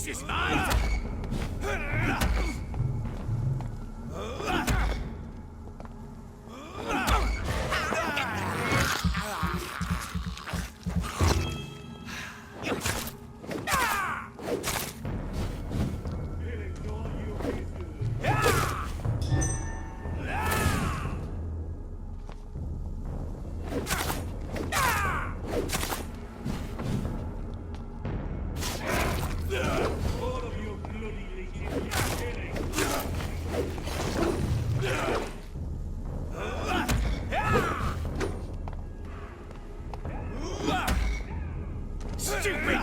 This is mine! Stupid!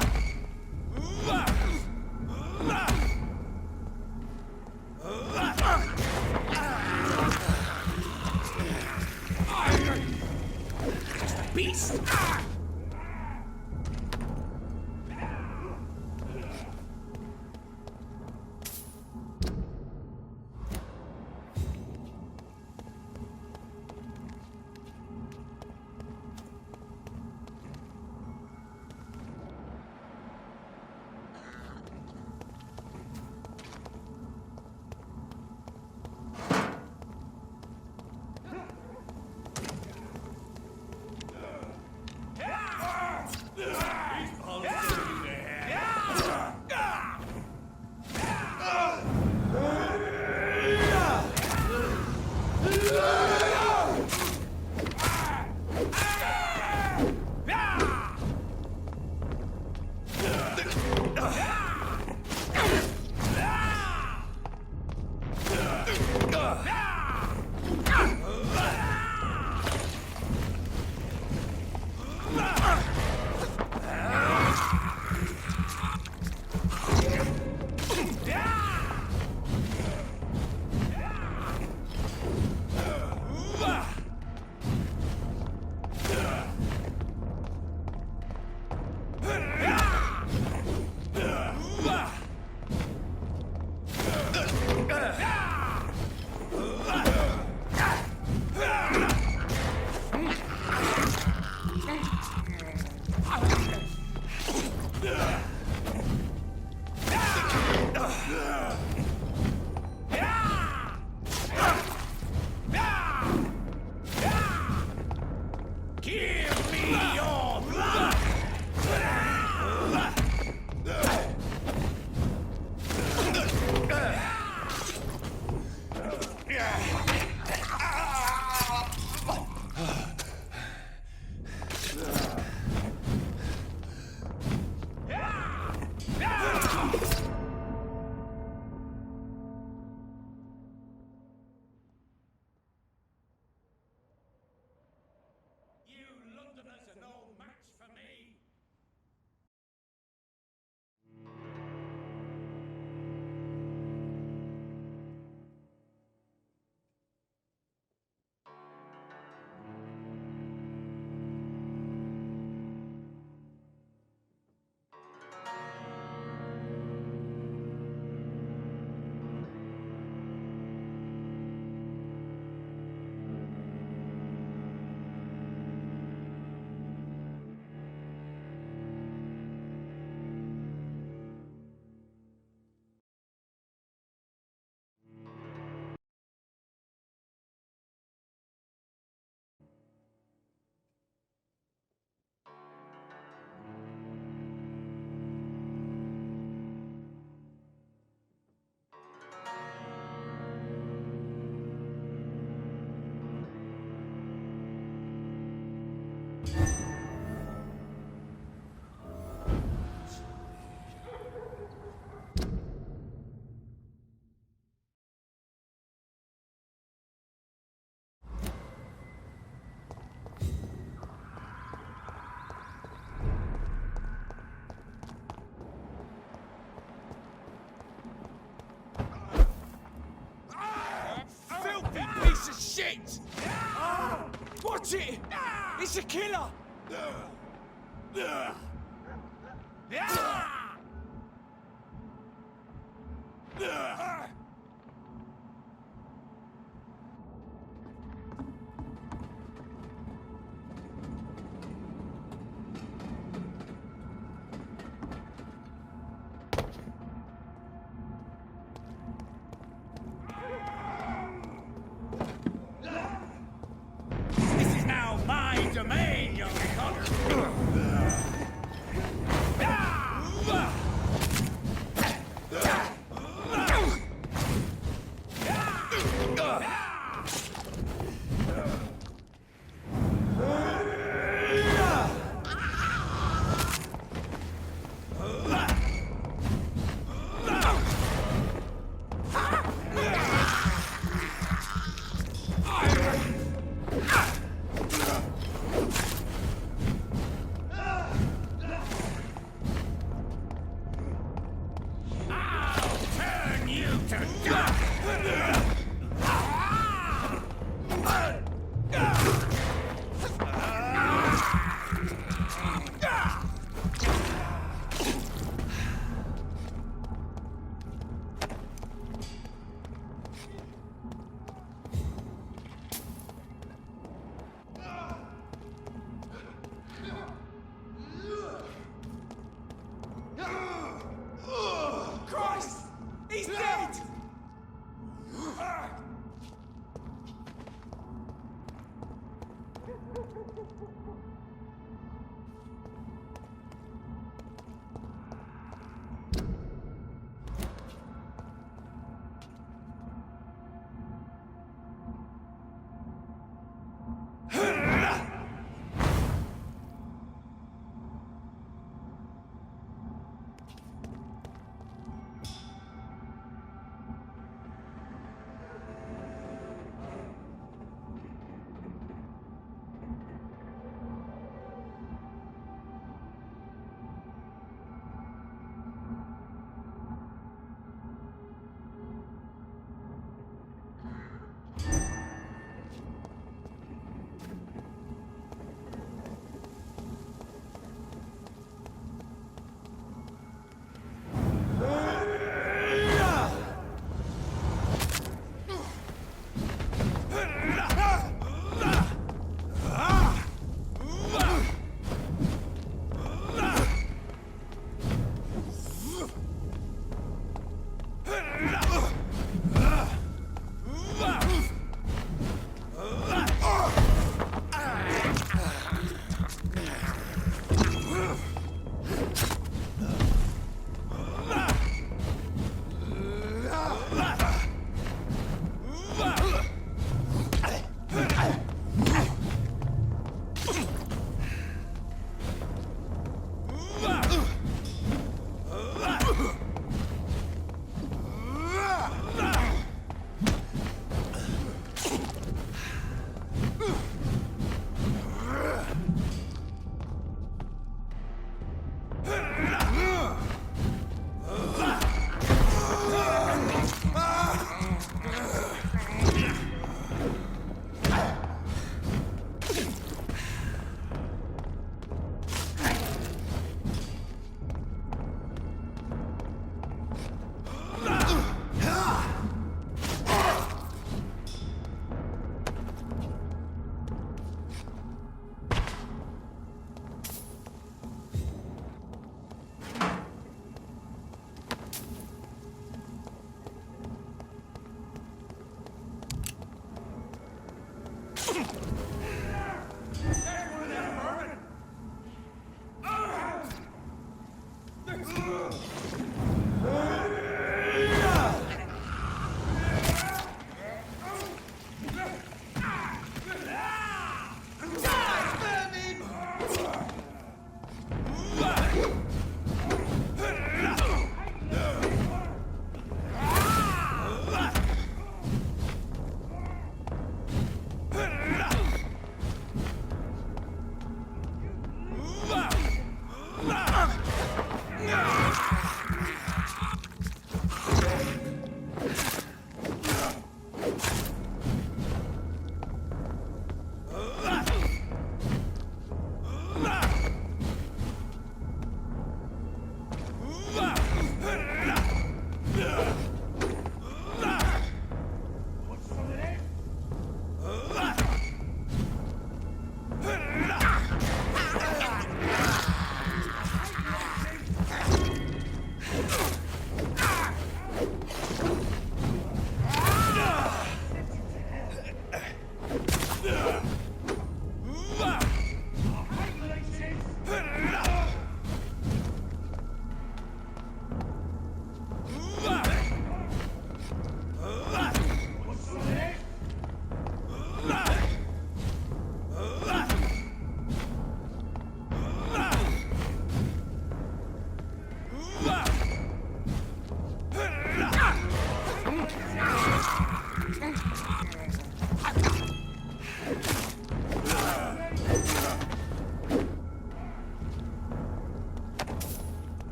Just a beast! Shit! Watch it! It's a killer!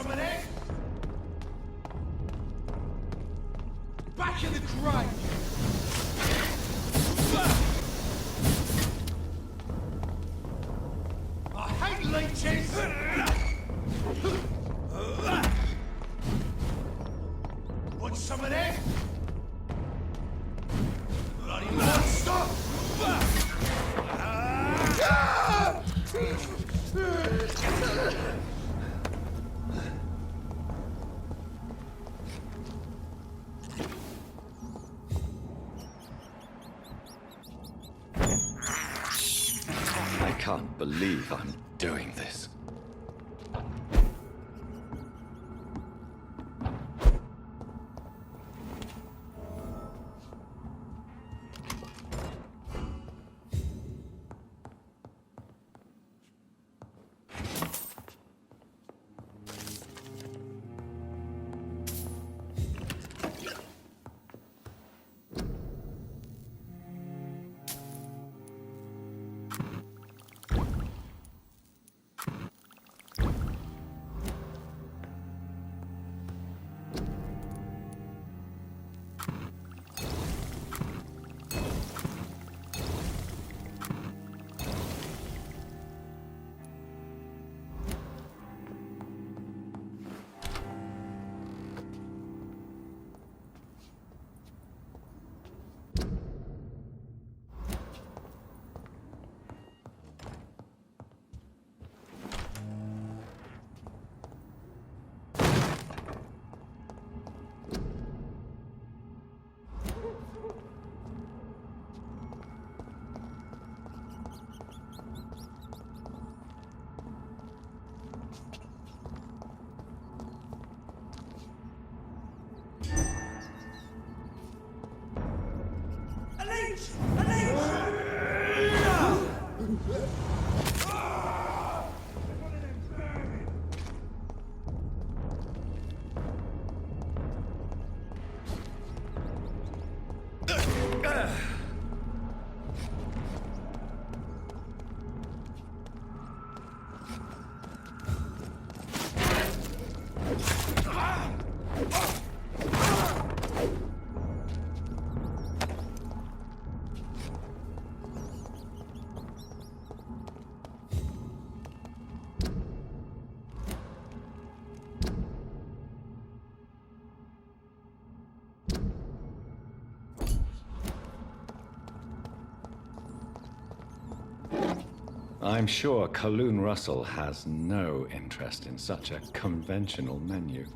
some of that? Back in the grave! I hate leeches! Want some of that? Bloody monster! I can't believe I'm doing this. I'm sure Kaloon Russell has no interest in such a conventional menu.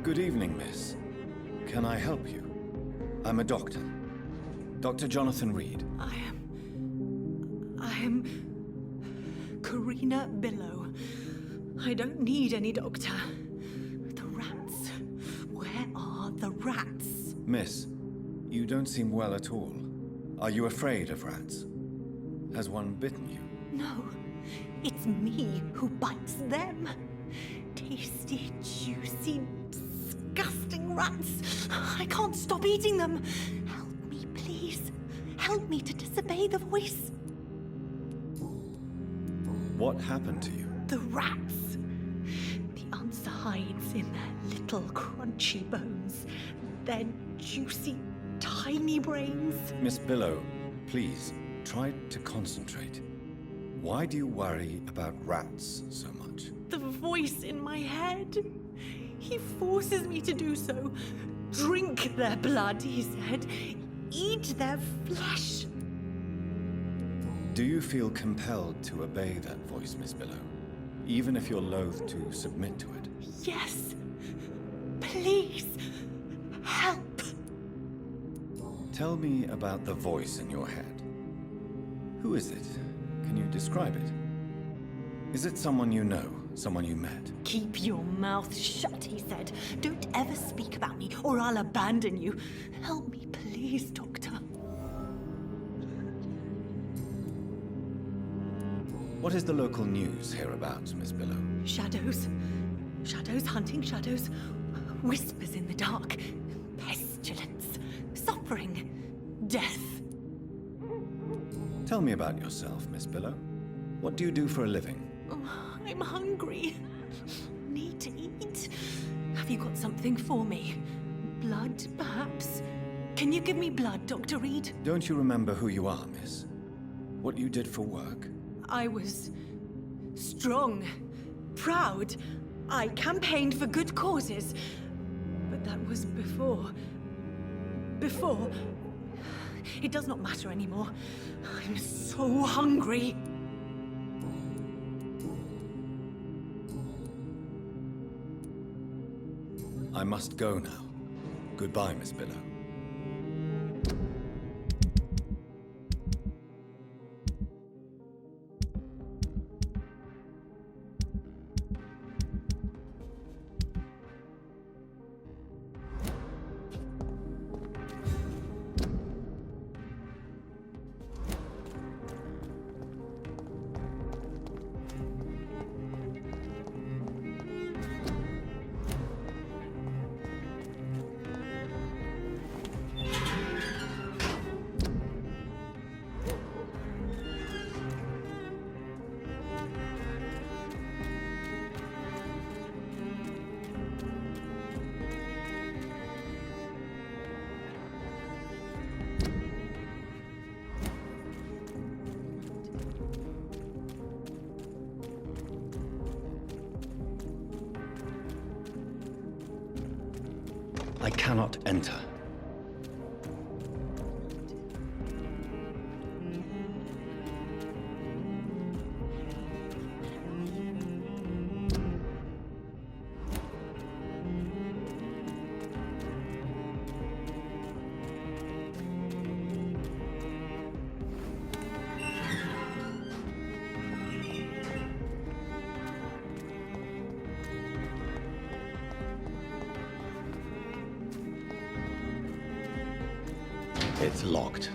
Good evening, miss. Can I help you? I'm a doctor. Dr. Jonathan Reed. I am Karina Billow. I don't need any doctor. The rats. Where are the rats? Miss, you don't seem well at all. Are you afraid of rats? Has one bitten you? No, it's me who bites them. Tasty, juicy, disgusting rats. I can't stop eating them. Help me, please. Please, help me to disobey the voice. What happened to you? The rats. The answer hides in their little crunchy bones, their juicy, tiny brains. Miss Billow, please, try to concentrate. Why do you worry about rats so much? The voice in my head. He forces me to do so. Drink their blood, he said. Eat their flesh. Do you feel compelled to obey that voice, Miss Billow? Even if you're loath to submit to it? Yes. Please. Help. Tell me about the voice in your head. Who is it? Can you describe it? Is it someone you know? Someone you met? Keep your mouth shut, he said. Don't ever speak about me, or I'll abandon you. Help me, please, Doctor. What is the local news hereabouts, Miss Billow? Shadows. Shadows hunting shadows. Whispers in the dark. Pestilence. Suffering. Death. Tell me about yourself, Miss Billow. What do you do for a living? Oh, I'm hungry. Need to eat. Have you got something for me? Blood, perhaps? Can you give me blood, Dr. Reed? Don't you remember who you are, miss? What you did for work? I was strong, proud. I campaigned for good causes. But that was before. Before. It does not matter anymore. I'm so hungry. I must go now. Goodbye, Miss Billow. I cannot enter. It's locked.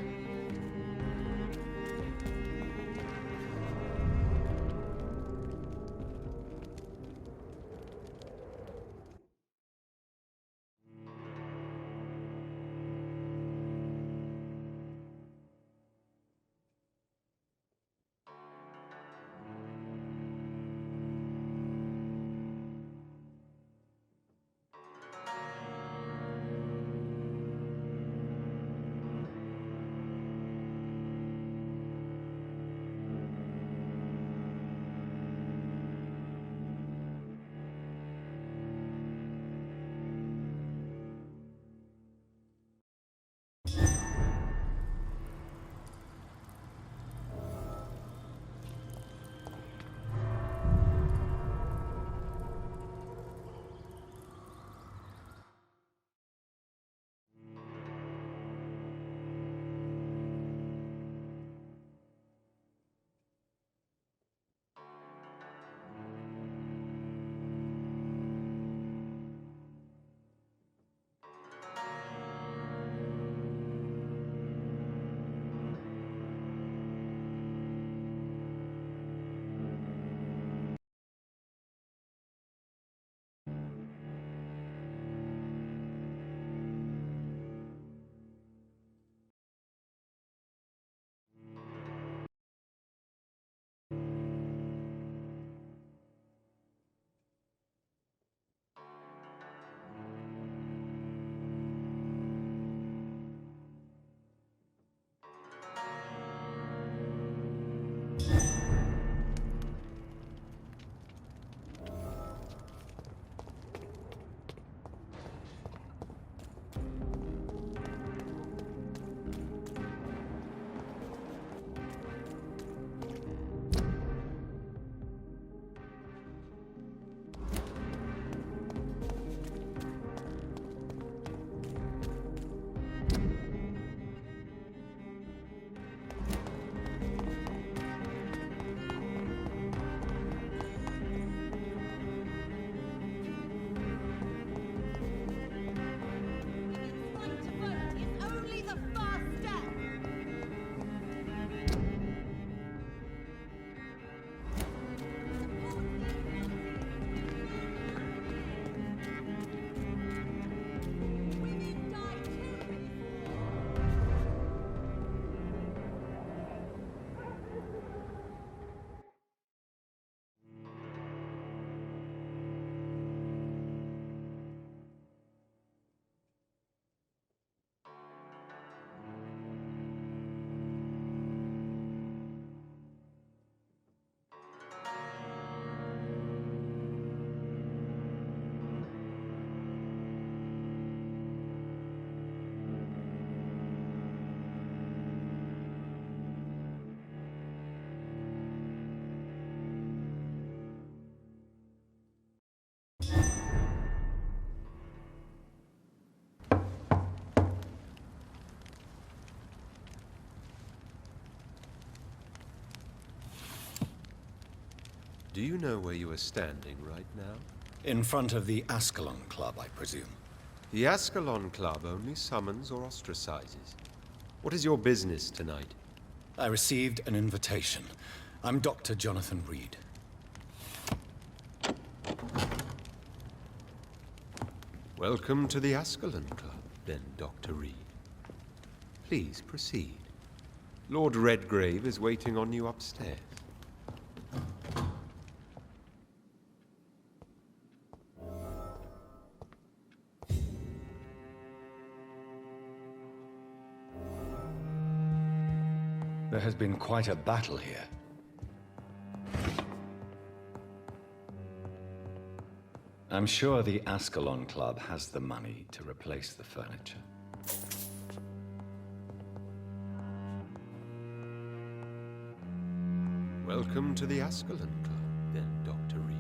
Do you know where you are standing right now? In front of the Ascalon Club, I presume. The Ascalon Club only summons or ostracizes. What is your business tonight? I received an invitation. I'm Dr. Jonathan Reed. Welcome to the Ascalon Club, then, Dr. Reed. Please proceed. Lord Redgrave is waiting on you upstairs. There has been quite a battle here. I'm sure the Ascalon Club has the money to replace the furniture. Welcome to the Ascalon Club, then, Dr. Reed.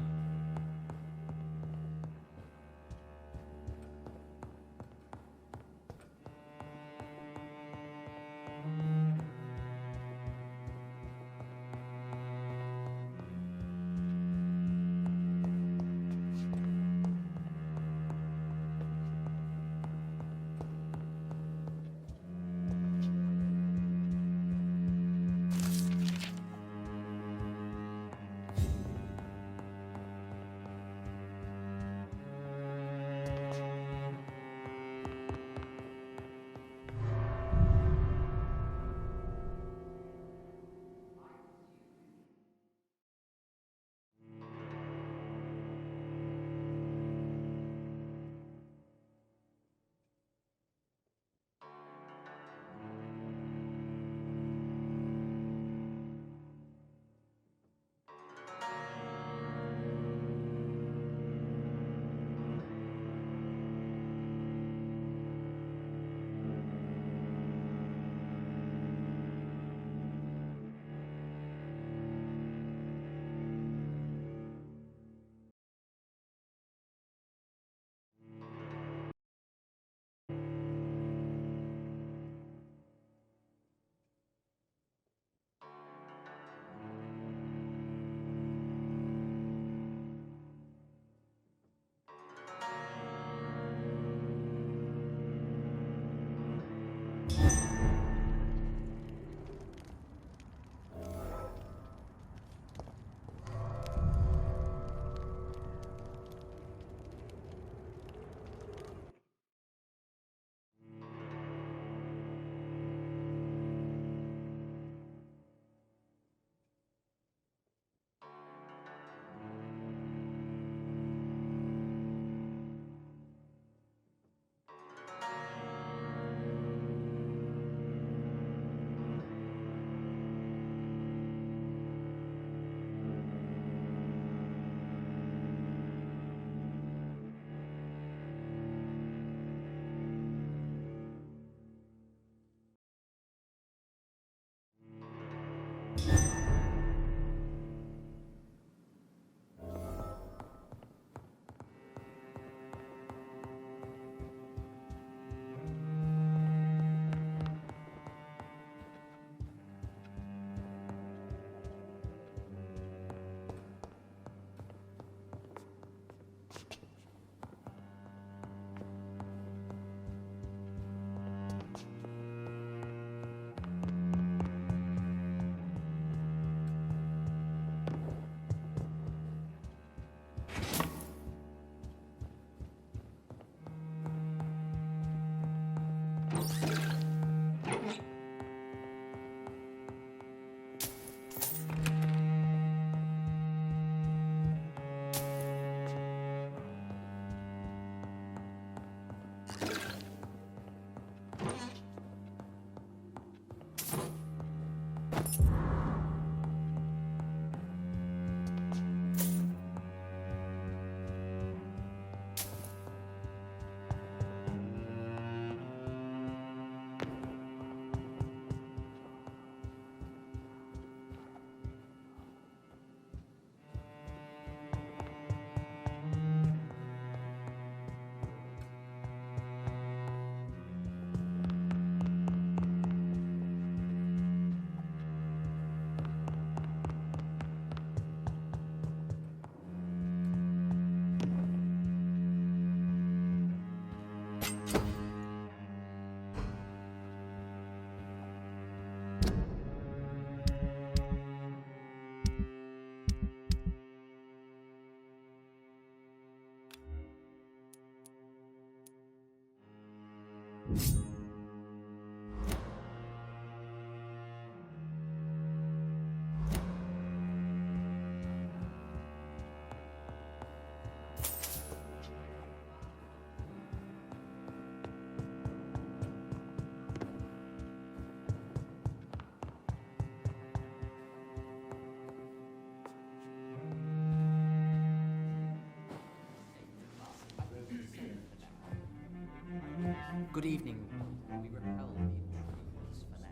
Good evening. We repel the intruders for now.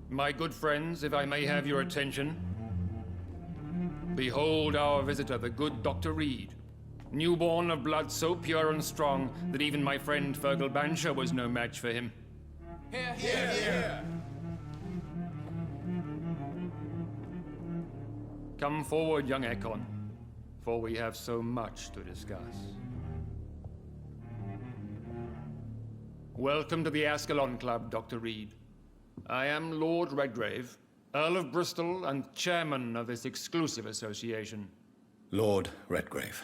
My good friends, if I may have your attention. Behold our visitor, the good Dr. Reed. Newborn of blood so pure and strong that even my friend Fergal Bancher was no match for him. Come forward, young Ekon, for we have so much to discuss. Welcome to the Ascalon Club, Dr. Reed. I am Lord Redgrave, Earl of Bristol and chairman of this exclusive association. Lord Redgrave.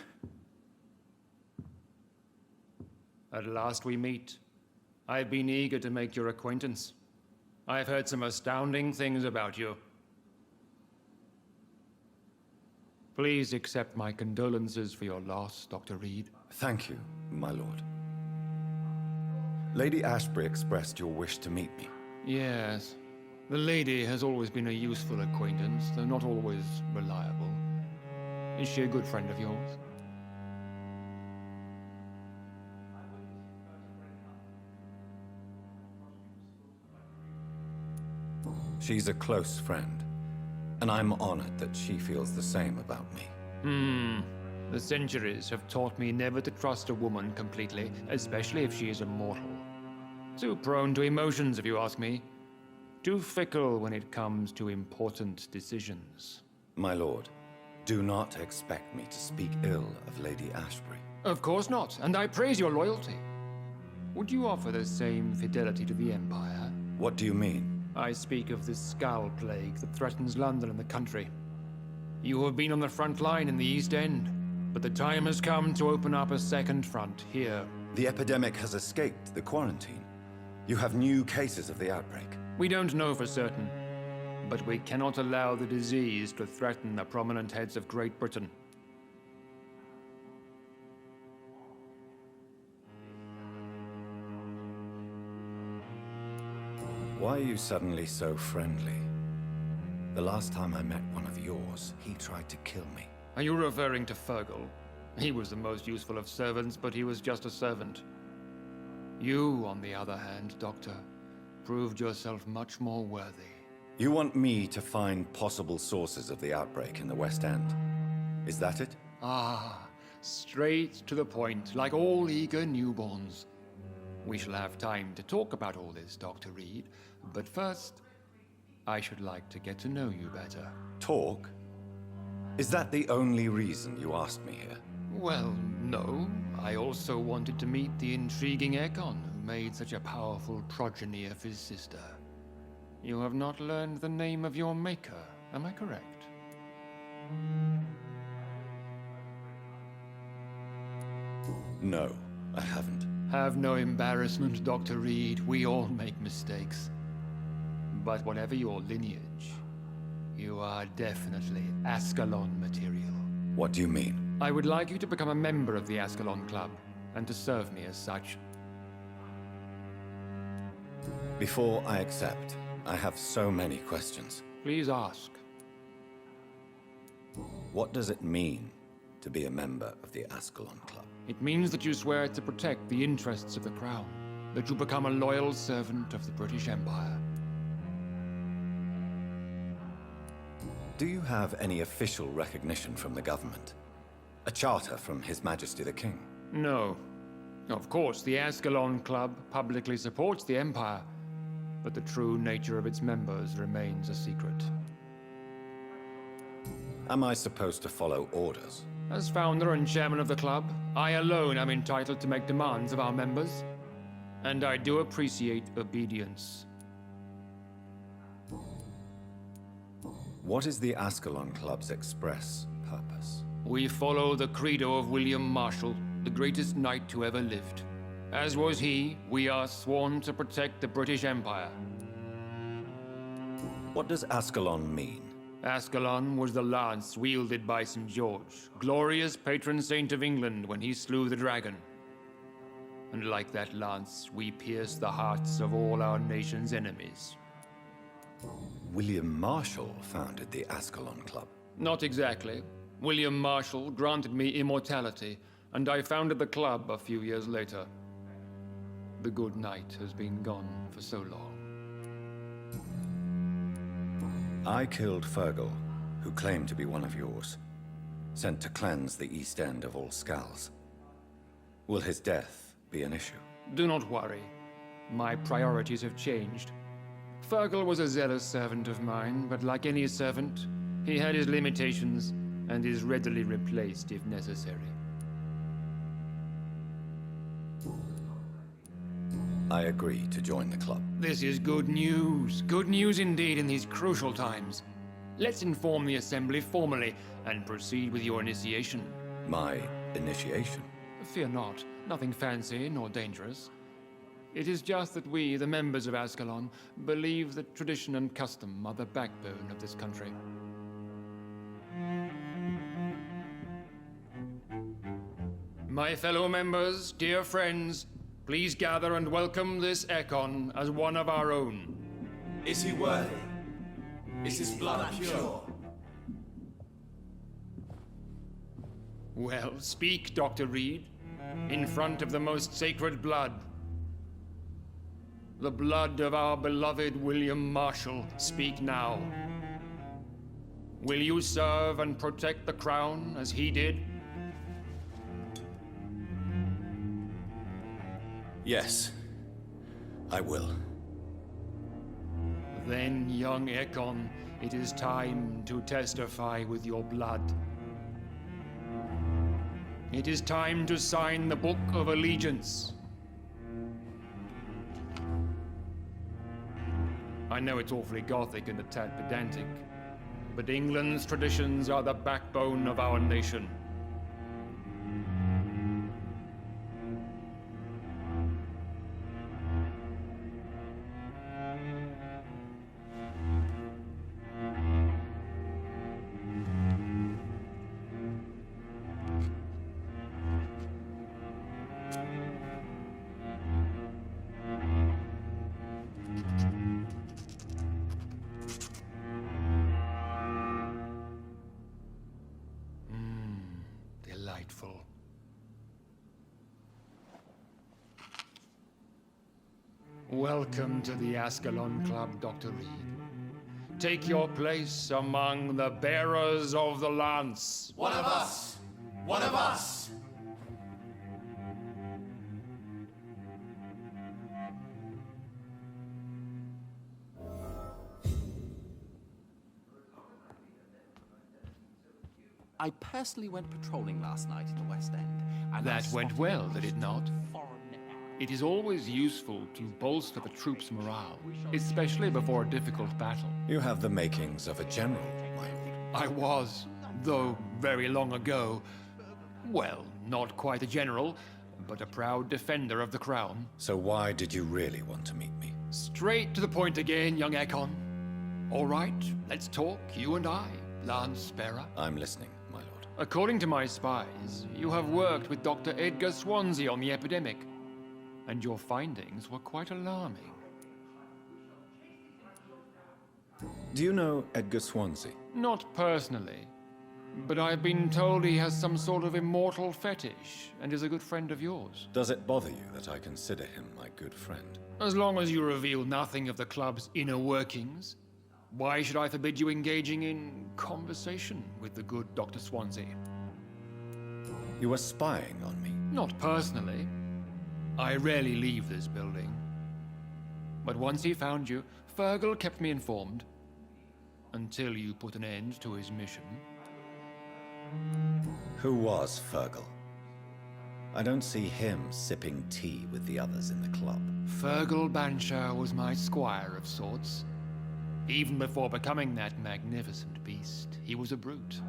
At last we meet. I've been eager to make your acquaintance. I've heard some astounding things about you. Please accept my condolences for your loss, Dr. Reed. Thank you, my lord. Lady Ashbury expressed your wish to meet me. Yes. The lady has always been a useful acquaintance, though not always reliable. Is she a good friend of yours? She's a close friend, and I'm honored that she feels the same about me. The centuries have taught me never to trust a woman completely, especially if she is a mortal. Too prone to emotions, if you ask me. Too fickle when it comes to important decisions. My lord, do not expect me to speak ill of Lady Ashbury. Of course not, and I praise your loyalty. Would you offer the same fidelity to the Empire? What do you mean? I speak of the Skull Plague that threatens London and the country. You have been on the front line in the East End, but the time has come to open up a second front here. The epidemic has escaped the quarantine. You have new cases of the outbreak. We don't know for certain, but we cannot allow the disease to threaten the prominent heads of Great Britain. Why are you suddenly so friendly? The last time I met one of yours, he tried to kill me. Are you referring to Fergal? He was the most useful of servants, but he was just a servant. You, on the other hand, Doctor, proved yourself much more worthy. You want me to find possible sources of the outbreak in the West End? Is that it? Ah, straight to the point, like all eager newborns. We shall have time to talk about all this, Dr. Reed, but first, I should like to get to know you better. Talk? Is that the only reason you asked me here? Well, no. I also wanted to meet the intriguing Ekon, who made such a powerful progeny of his sister. You have not learned the name of your maker, am I correct? No, I haven't. Have no embarrassment, Dr. Reed. We all make mistakes. But whatever your lineage, you are definitely Ascalon material. What do you mean? I would like you to become a member of the Ascalon Club, and to serve me as such. Before I accept, I have so many questions. Please ask. What does it mean to be a member of the Ascalon Club? It means that you swear to protect the interests of the Crown, that you become a loyal servant of the British Empire. Do you have any official recognition from the government? A charter from His Majesty the King? No. Of course, the Ascalon Club publicly supports the Empire, but the true nature of its members remains a secret. Am I supposed to follow orders? As founder and chairman of the club, I alone am entitled to make demands of our members. and I do appreciate obedience. What is the Ascalon Club's express purpose? We follow the credo of William Marshall, the greatest knight who ever lived. As was he, we are sworn to protect the British Empire. What does Ascalon mean? Ascalon was the lance wielded by St. George, glorious patron saint of England when he slew the dragon. And like that lance, we pierce the hearts of all our nation's enemies. William Marshall founded the Ascalon Club. Not exactly. William Marshall granted me immortality, and I founded the club a few years later. The good knight has been gone for so long. I killed Fergal, who claimed to be one of yours, sent to cleanse the East End of all Skulls. Will his death be an issue? Do not worry. My priorities have changed. Fergal was a zealous servant of mine, but like any servant, he had his limitations and is readily replaced if necessary. I agree to join the club. This is good news. Good news indeed in these crucial times. Let's inform the Assembly formally and proceed with your initiation. My initiation? Fear not. Nothing fancy nor dangerous. It is just that we, the members of Ascalon, believe that tradition and custom are the backbone of this country. My fellow members, dear friends, please gather and welcome this Ekon as one of our own. Is he worthy? Is his blood pure? Well, speak, Dr. Reed, in front of the most sacred blood. The blood of our beloved William Marshall, speak now. Will you serve and protect the crown as he did? Yes, I will. Then, young Ekon, it is time to testify with your blood. It is time to sign the Book of Allegiance. I know it's awfully gothic and a tad pedantic, but England's traditions are the backbone of our nation. Delightful. Welcome to the Ascalon Club, Dr. Reed. Take your place among the bearers of the lance. One of us! One of us! I personally went patrolling last night in the West End, and That went well, did it not? Foreign. It is always useful to bolster the troops' morale, especially before a difficult battle. You have the makings of a general, my lord. I was, though very long ago, well, not quite a general, but a proud defender of the crown. So why did you really want to meet me? Straight to the point again, young Ekon. All right, let's talk, you and I, Lance Bearer. I'm listening, my lord. According to my spies, you have worked with Dr. Edgar Swansea on the epidemic, and your findings were quite alarming. Do you know Edgar Swansea? Not personally, but I've been told he has some sort of immortal fetish and is a good friend of yours. Does it bother you that I consider him my good friend? As long as you reveal nothing of the club's inner workings, why should I forbid you engaging in conversation with the good Dr. Swansea? You were spying on me. Not personally. I rarely leave this building. But once he found you, Fergal kept me informed. Until you put an end to his mission. Who was Fergal? I don't see him sipping tea with the others in the club. Fergal Banshire was my squire of sorts. Even before becoming that magnificent beast, he was a brute.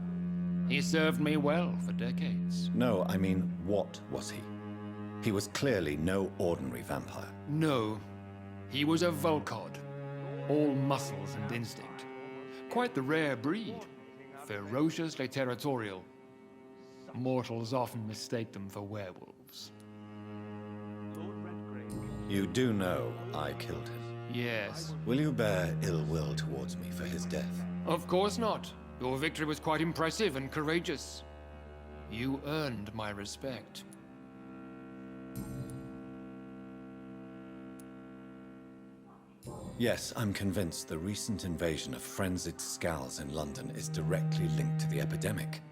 He served me well for decades. No, I mean, what was he? He was clearly no ordinary vampire. No, he was a Volcod. All muscles and instinct. Quite the rare breed. Ferociously territorial. Mortals often mistake them for werewolves. You do know I killed him. Yes. Will you bear ill will towards me for his death? Of course not. Your victory was quite impressive and courageous. You earned my respect. Yes, I'm convinced the recent invasion of frenzied Skals in London is directly linked to the epidemic.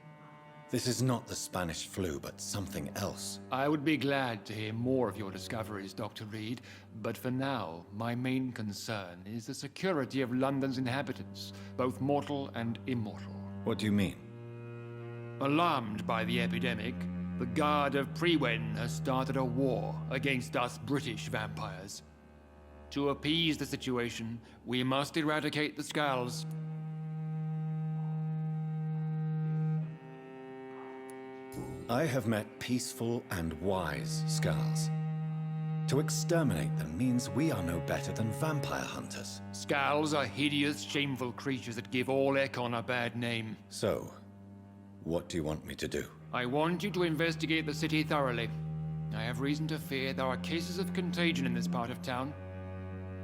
This is not the Spanish flu, but something else. I would be glad to hear more of your discoveries, Dr. Reed, but for now, my main concern is the security of London's inhabitants, both mortal and immortal. What do you mean? Alarmed by the epidemic, the Guard of Prewen has started a war against us British vampires. To appease the situation, we must eradicate the Skals. I have met peaceful and wise Skals. To exterminate them means we are no better than vampire hunters. Skals are hideous, shameful creatures that give all Ekon a bad name. So, what do you want me to do? I want you to investigate the city thoroughly. I have reason to fear there are cases of contagion in this part of town.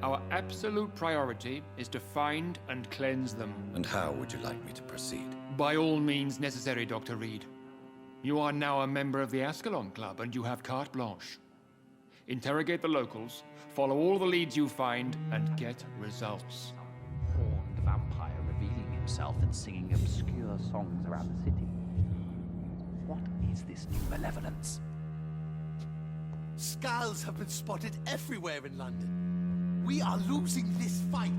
Our absolute priority is to find and cleanse them. And how would you like me to proceed? By all means necessary, Dr. Reed. You are now a member of the Ascalon Club, and you have carte blanche. Interrogate the locals, follow all the leads you find, and get results. Horned vampire revealing himself and singing obscure songs around the city. What is this new malevolence? Skulls have been spotted everywhere in London. We are losing this fight.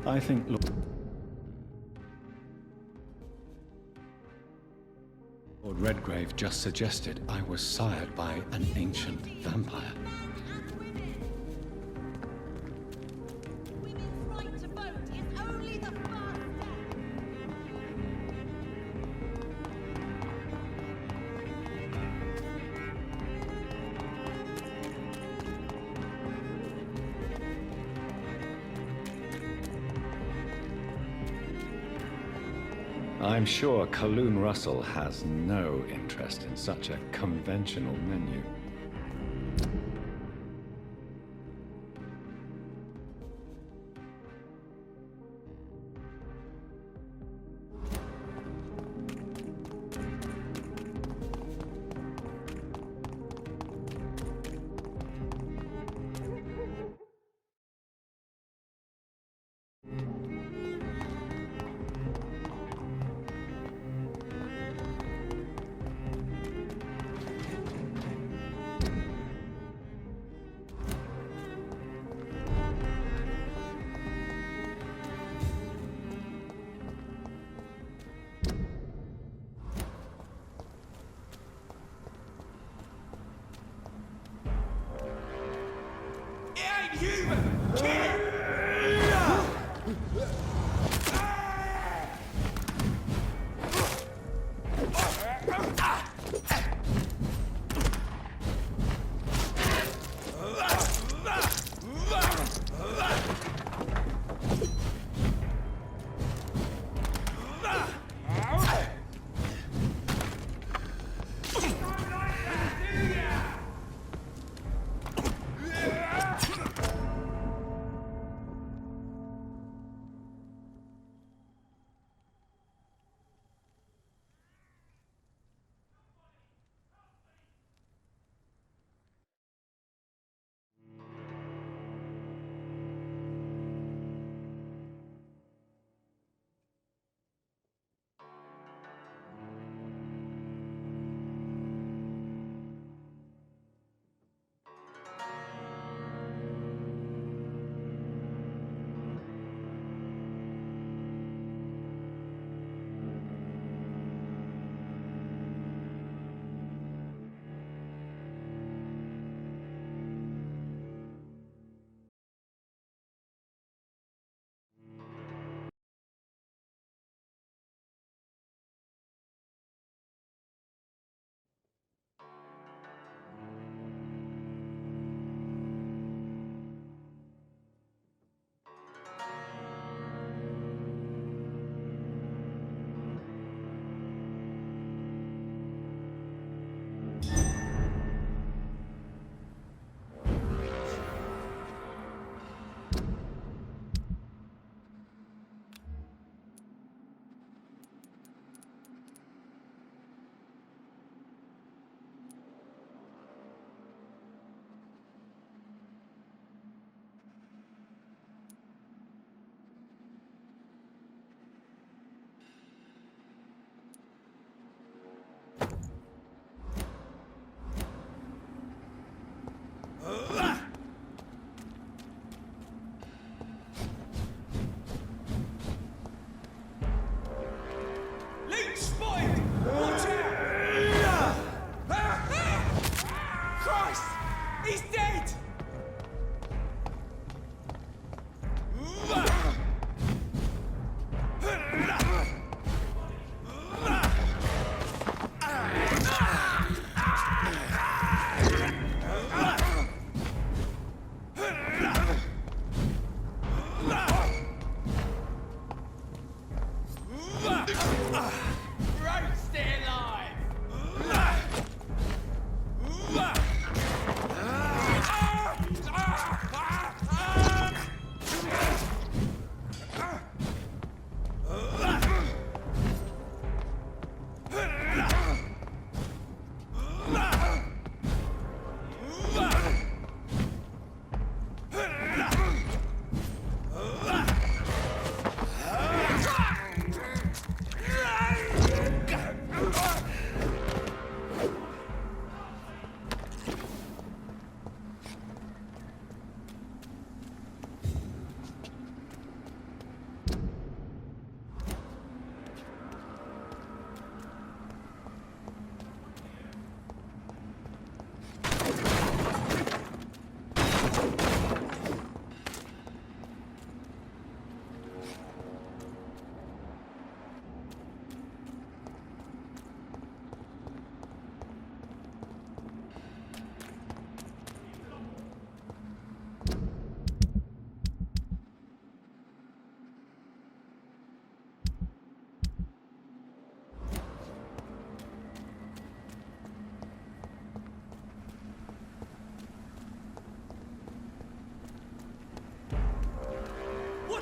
I think Lord Redgrave just suggested I was sired by an ancient vampire. Women's right to vote is only the first step. I'm sure Kaloon Russell has no interest in such a conventional menu.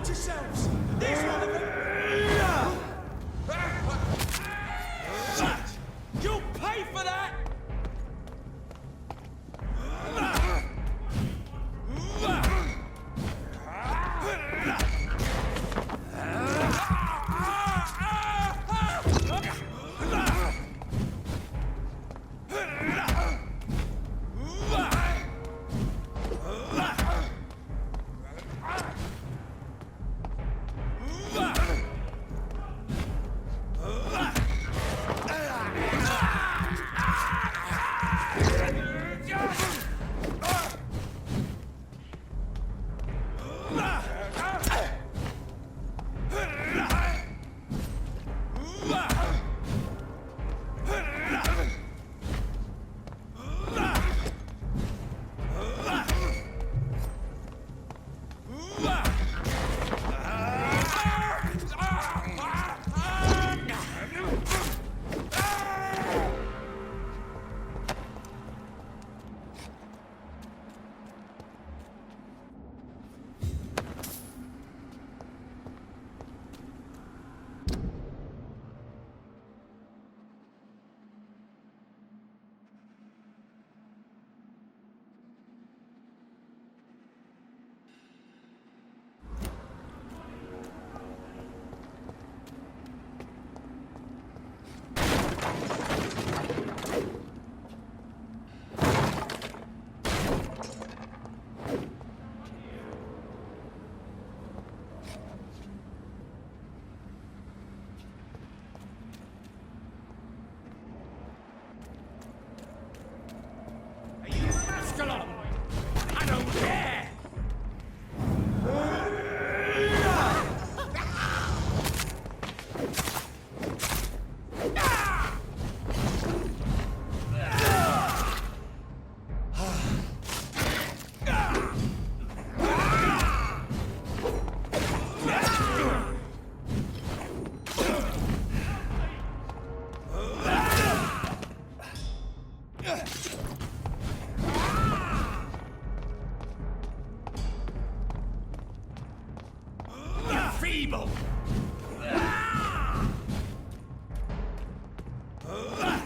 Watch yourselves! There's one of them! Shit! You'll pay for that! I don't care! Feeble!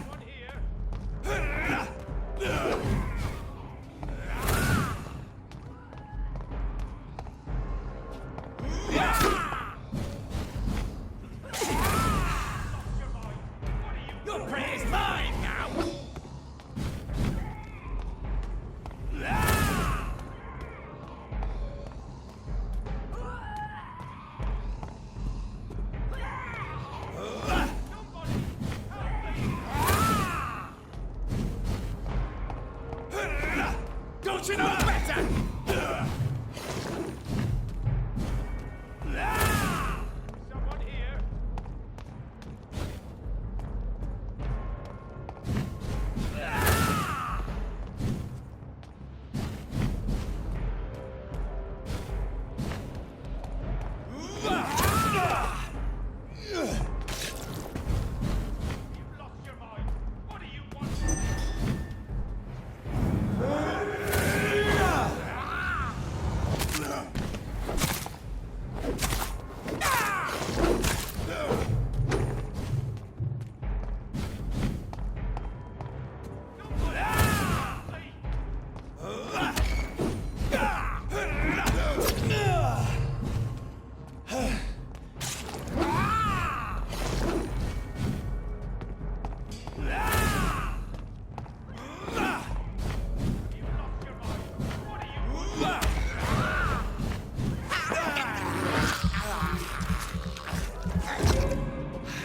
One here. Your prey is mine now! Don't you know better? Someone here. You've lost your mind. What do you want?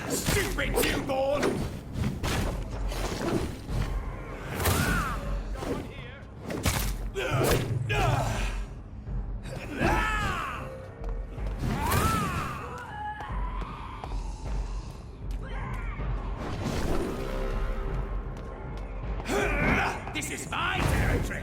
Stupid newborn! Someone here. This is my territory!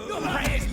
Your prey is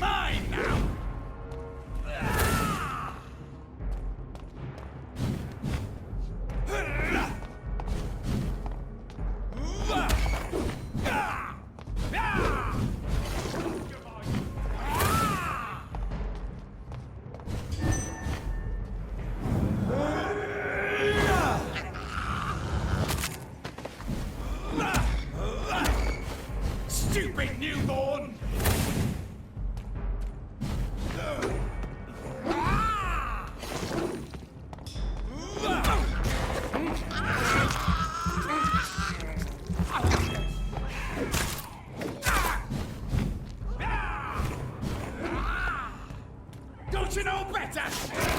you know better?